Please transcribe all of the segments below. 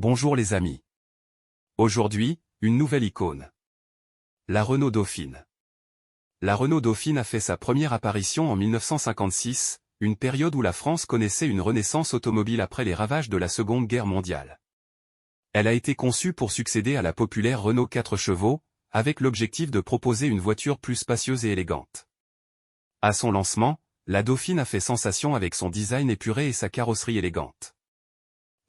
Bonjour les amis. Aujourd'hui, une nouvelle icône. La Renault Dauphine. La Renault Dauphine a fait sa première apparition en 1956, une période où la France connaissait une renaissance automobile après les ravages de la Seconde Guerre mondiale. Elle a été conçue pour succéder à la populaire Renault 4 chevaux, avec l'objectif de proposer une voiture plus spacieuse et élégante. À son lancement, la Dauphine a fait sensation avec son design épuré et sa carrosserie élégante.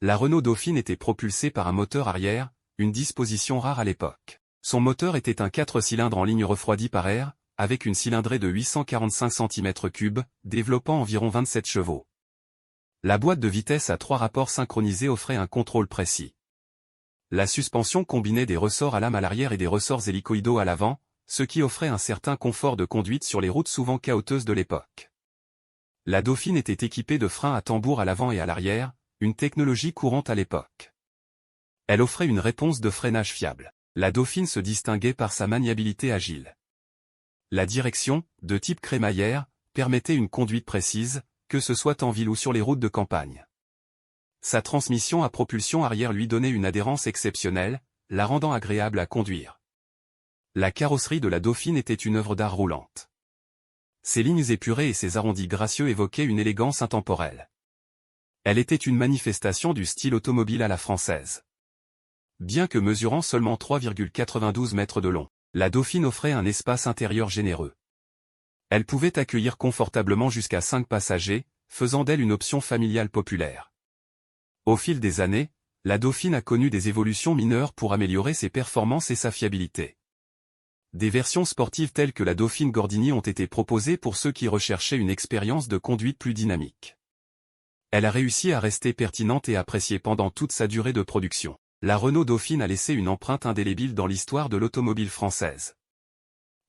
La Renault Dauphine était propulsée par un moteur arrière, une disposition rare à l'époque. Son moteur était un 4 cylindres en ligne refroidi par air, avec une cylindrée de 845 cm3, développant environ 27 chevaux. La boîte de vitesse à 3 rapports synchronisés offrait un contrôle précis. La suspension combinait des ressorts à lame à l'arrière et des ressorts hélicoïdaux à l'avant, ce qui offrait un certain confort de conduite sur les routes souvent caouteuses de l'époque. La Dauphine était équipée de freins à tambour à l'avant et à l'arrière, une technologie courante à l'époque. Elle offrait une réponse de freinage fiable. La Dauphine se distinguait par sa maniabilité agile. La direction, de type crémaillère, permettait une conduite précise, que ce soit en ville ou sur les routes de campagne. Sa transmission à propulsion arrière lui donnait une adhérence exceptionnelle, la rendant agréable à conduire. La carrosserie de la Dauphine était une œuvre d'art roulante. Ses lignes épurées et ses arrondis gracieux évoquaient une élégance intemporelle. Elle était une manifestation du style automobile à la française. Bien que mesurant seulement 3,92 mètres de long, la Dauphine offrait un espace intérieur généreux. Elle pouvait accueillir confortablement jusqu'à 5 passagers, faisant d'elle une option familiale populaire. Au fil des années, la Dauphine a connu des évolutions mineures pour améliorer ses performances et sa fiabilité. Des versions sportives telles que la Dauphine Gordini ont été proposées pour ceux qui recherchaient une expérience de conduite plus dynamique. Elle a réussi à rester pertinente et appréciée pendant toute sa durée de production. La Renault Dauphine a laissé une empreinte indélébile dans l'histoire de l'automobile française.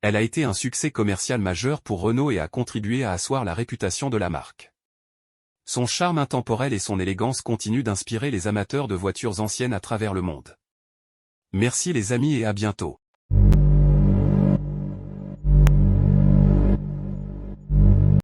Elle a été un succès commercial majeur pour Renault et a contribué à asseoir la réputation de la marque. Son charme intemporel et son élégance continuent d'inspirer les amateurs de voitures anciennes à travers le monde. Merci les amis et à bientôt.